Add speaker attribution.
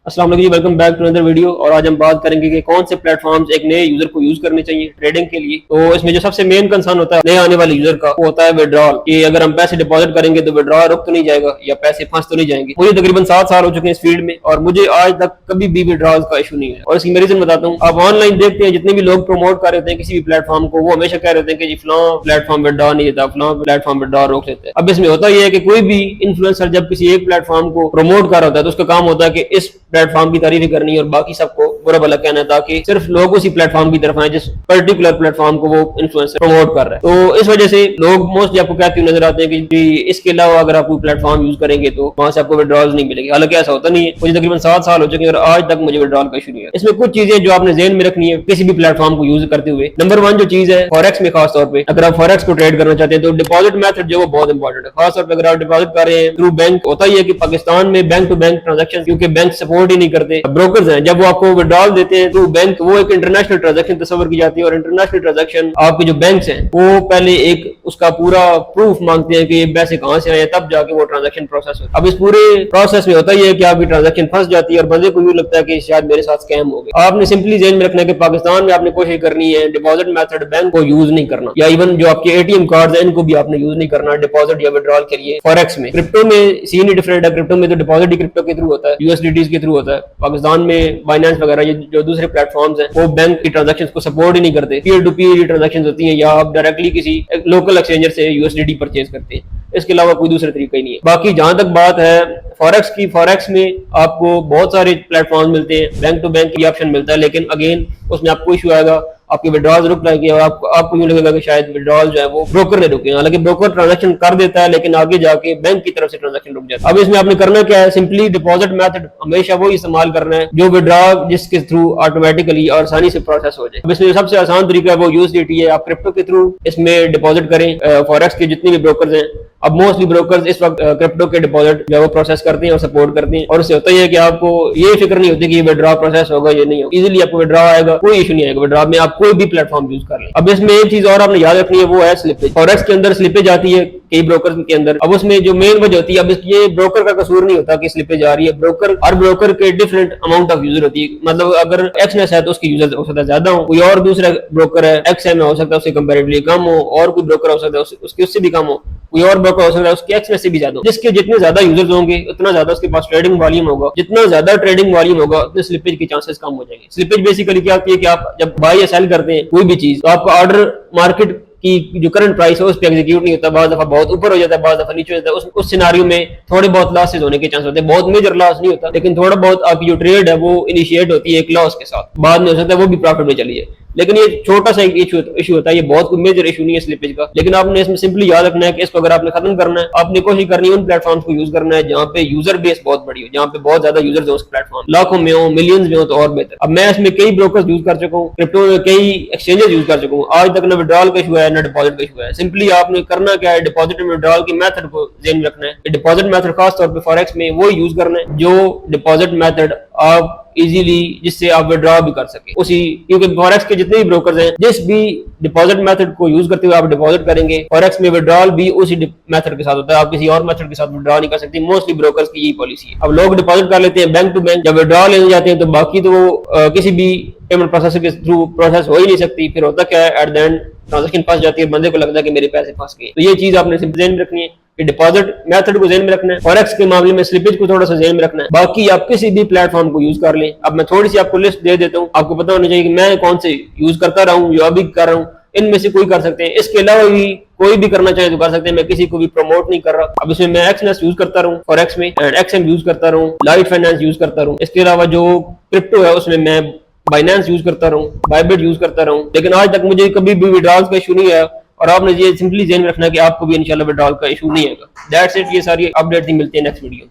Speaker 1: अस्सलाम वालेकुम, welcome back to another video. और आज हम बात करेंगे कि कौन से प्लेटफॉर्म्स एक नए यूजर को यूज करने चाहिए ट्रेडिंग के लिए। तो इसमें जो सबसे मेन कंसर्न होता है नए आने वाले यूजर का, वो होता है विड्रॉल, कि अगर हम पैसे डिपॉजिट करेंगे तो विड्रॉल रुक तो नहीं जाएगा या पैसे फंस तो नहीं जाएंगे। मुझे तकरीबन 7 साल हो चुके हैं इस फील्ड में और मुझे आज तक कभी भी विड्रॉल का इशू नहीं है। और इसकी मैं रीजन बताता हूँ। आप ऑनलाइन देखते हैं जितने भी लोग प्रमोट कर रहे हैं किसी भी प्लेटफॉर्म को, वो हमेशा कह रहे थे कि जी फलां प्लेटफॉर्म विड्रॉल नहीं देता, फलां प्लेटफॉर्म विड्रॉल रोक देते हैं। अब इसमें होता यह है कि कोई भी इन्फ्लुएंसर जब किसी एक प्लेटफॉर्म को प्रमोट कर रहा होता है तो उसका काम होता है कि इस प्लेटफॉर्म की तारीफ करनी और बाकी सबको बुरा भला कहना है, ताकि सिर्फ लोग उसी प्लेटफॉर्म की तरफ आए जिस पर्टिकुलर प्लेटफॉर्म को वो इन्फ्लुएंसर प्रमोट कर रहा है। तो इस वजह से लोग मोस्टली आपको कहते हुए नजर आते हैं कि इसके अलावा अगर आप कोई प्लेटफॉर्म यूज करेंगे तो वहां से आपको विड्रॉल नहीं मिलेगी। हालांकि ऐसा होता नहीं है। मुझे तकरीबन 7 साल हो चुके हैं और आज तक मुझे विड्रॉल का इशू नहीं है। इसमें कुछ चीजें जो आपने ज़हन में रखनी है किसी भी प्लेटफॉर्म को यूज करते हुए। नंबर 1 जो चीज है फॉरेक्स में, खास तौर पर अगर आप फॉरेक्स को ट्रेड करना चाहते हैं तो डिपॉजिट मेथड जो वो बहुत इंपॉर्टेंट है। खास तौर पर अगर आप डिपॉजिट कर रहे हैं थ्रू बैंक, होता ही है कि पाकिस्तान में बैंक टू बैंक ट्रांजेक्शन क्योंकि बैंक सपोर्ट ही नहीं करते, ब्रोकर्स हैं, जब वो आपको विड्रॉल देते हैं तो बैंक वो एक इंटरनेशनल ट्रांजैक्शन तस्वर की जाती है। और इंटरनेशनल ट्रांजैक्शन आपके जो बैंक्स हैं वो पहले एक उसका पूरा प्रूफ मांगते हैं कि ये पैसे कहां से आए, तब जाके वो ट्रांजैक्शन प्रोसेस होता है। अब इस पूरे प्रोसेस में होता ही है कि आपकी ट्रांजैक्शन फंस जाती है और बंदे को यूं लगता है कि शायद मेरे साथ स्कैम हो गया। आपने सिंपली ज़हन में रखना है कि पाकिस्तान में आपने कोशिश करनी है डिपॉजिट मेथड बैंक को यूज नहीं करना, या इवन जो आपके एटीएम कार्ड है इनको भी आपने यूज नहीं करना डिपॉजिट या विड्रॉल के लिए। फॉरेक्स में, क्रिप्टो में सीन ही डिफरेंट है। क्रिप्टो में तो डिपॉजिट ही क्रिप्टो के थ्रू होता है, यूएसडीटी के थ्रू होता है। पाकिस्तान में बाइनेंस वगैरह जो दूसरे प्लेटफॉर्म्स हैं वो बैंक की ट्रांजैक्शंस को सपोर्ट ही नहीं करते। पीयर टू पीयर ट्रांजैक्शंस होती हैं या आप डायरेक्टली किसी लोकल एक्सचेंजर से यूएसडीटी परचेज करते हैं। इसके अलावा कोई दूसरा तरीका ही नहीं है। बाकी जहां तक बात है फॉरेक्स की, फॉरेक्स में आपको बहुत सारे प्लेटफॉर्म मिलते हैं, बैंक टू बैंक की ऑप्शन मिलता है, लेकिन अगेन उसमें आपको इशू आएगा, आपके विड्रॉल रुक जाएंगे और आपको यूं लगेगा कि शायद विड्रॉल जो है वो ब्रोकर ने रुके। हालांकि ब्रोकर ट्रांजैक्शन कर देता है लेकिन आगे जाके बैंक की तरफ से ट्रांजैक्शन रुक जाता है। अब इसमें आपने करना क्या है, सिंपली डिपॉजिट मेथड हमेशा वो इस्तेमाल करना है जो विड्रॉल जिसके थ्रू ऑटोमेटिकली और आसानी से प्रोसेस हो जाए। अब इसमें सबसे आसान तरीका है वो यूएसडीटी है। आप क्रिप्टो के थ्रू इसमें डिपॉजिट करें। फॉरेक्स के जितने भी ब्रोकर्स हैं, अब मोस्टली ब्रोकर्स इस वक्त क्रिप्टो के डिपॉजिट जो है वो प्रोसेस करते हैं और सपोर्ट करते हैं। और उससे होता है कि आपको ये फिक्र नहीं होती कि ये विड्रॉ प्रोसेस होगा ये नहीं होगा, इजीली आपको विड्रॉ आएगा, कोई इशू नहीं आएगा विड्रॉ में। आप कोई भी प्लेटफॉर्म यूज कर लें। अब इसमें एक चीज और आपने याद रखनी है वो है स्लिपेज। फॉरेक्स के अंदर स्लिपेज आती है कई ब्रोकर के अंदर। अब उसमें जो मेन वजह होती है, अब ये ब्रोकर का कसूर नहीं होता कि स्लिपेज आ रही है। ब्रोकर, हर ब्रोकर के डिफरेंट अमाउंट ऑफ यूजर होती है। मतलब अगर एक्सनेस है तो उसकी यूजर हो सकता है ज्यादा हो, कोई और दूसरा ब्रोकर है एक्सएम हो सकता है उससे कंपैरेटिवली कम हो, और कोई ब्रोकर हो सकता है उसके उससे भी कम हो, कोई और ब्रोकर हो सकता है उसके एक्सनेस से भी ज्यादा हो। जिसके जितने ज्यादा यूजर्स होंगे उतना ज्यादा उसके पास ट्रेडिंग वॉल्यूम होगा, जितना ज्यादा ट्रेडिंग वॉल्यूम होगा उतने स्लिपेज के चांसेस कम हो जाएंगे। स्लिपेज बेसिकली क्या होती है कि आप जब बाय या सेल करते हैं कोई भी चीज तो आपका ऑर्डर मार्केट की जो करंट प्राइस है उस पर एग्जीक्यूट नहीं होता, बाद दफा बहुत ऊपर हो जाता है, बाद दफा नीचे हो जाता है। उस सिनारियो में थोड़े बहुत लॉसेस होने के चांस होते हैं। बहुत मेजर लॉस नहीं होता लेकिन थोड़ा बहुत आपकी जो ट्रेड है वो इनिशिएट होती है एक लॉस के साथ, बाद में हो सकता है वो भी प्रॉफिट में चली जाए। लेकिन ये छोटा सा इशू होता है, ये बहुत कोई मेजर इशू नहीं है स्लिपेज का। लेकिन आपने इसमें सिंपली याद रखना है कि इसको अगर आपने खत्म करना है, आपने कोशिश करनी है उन प्लेटफॉर्म्स को यूज करना है जहाँ पे यूजर बेस बहुत बड़ी हो, जहाँ पे बहुत ज्यादा यूजर्स हो, उस प्लेटफॉर्म लाखों में हो, मिलियंस में हो तो और बेहतर। अब मैं इसमें कई ब्रोकर्स यूज कर चुका हूँ, क्रिप्टो में कई एक्सचेंजेस यूज कर चुका हूँ, आज तक ना विड्रॉल का इशू है ना डिपॉजिट का इशू है। सिंपली आपने करना क्या है, डिपॉजिट में विड्रॉल की मेथड को ध्यान में रखना है। डिपॉजिट मेथड खास तौर पे फॉरेक्स में वो यूज करना है जो डिपॉजिट मेथड आप इजीली जिससे आप विड्रॉ भी कर सके उसी, क्योंकि फॉरेक्स के जितने भी ब्रोकर्स हैं जिस भी डिपॉजिट मेथड को यूज करते हुए आप डिपॉजिट करेंगे, फॉरेक्स में विड्रॉल भी उसी मेथड के साथ होता है। आप किसी और मेथड के साथ विड्रॉ नहीं कर सकते। मोस्टली ब्रोकर्स की यही पॉलिसी है। अब लोग डिपॉजिट कर लेते हैं बैंक टू बैंक, जब विड्रॉ लेने जाते हैं तो बाकी तो वो किसी भी पेमेंट प्रोसेसर के थ्रू प्रोसेस हो ही नहीं सकती। फिर होता क्या है, एट द एंड ट्रांजैक्शन फंस जाती है, बंदे को लगता है कि मेरे पैसे फंस गए। तो ये चीज आपने सिर्फ ध्यान में रखनी है कि डिपॉजिट मेथड को ध्यान में रखना है, फॉरेक्स के मामले में स्लिपेज को थोड़ा सा ध्यान में रखना है। बाकी आप किसी भी प्लेटफॉर्म को यूज कर लें। अब मैं थोड़ी सी आपको लिस्ट दे देता हूँ, आपको पता होना चाहिए कि मैं कौन से यूज करता रहा हूँ, जो अभी कर रहा हूँ, इनमें से कोई कर सकते हैं। इसके अलावा भी कोई भी करना चाहे तो कर सकते हैं, मैं किसी को भी प्रमोट नहीं कर रहा। अब इसमें मैं एक्सनेस यूज करता रहूँ फॉरेक्स में, एंड एक्सएम यूज करता रहूँ, लाइट फाइनेंस यूज करता रहूँ। इसके अलावा जो क्रिप्टो है उसमें मैं बाइनेंस यूज करता रहूँ, बाइबिट यूज करता रहूँ। लेकिन आज तक मुझे कभी भी विड्रॉल का इशू नहीं आया और आपने ये सिंपली ध्यान रखना है कि आपको भी इंशाल्लाह विड्रॉल का इशू नहीं आएगा। That's it. ये सारी अपडेट ही मिलती है नेक्स्ट वीडियो।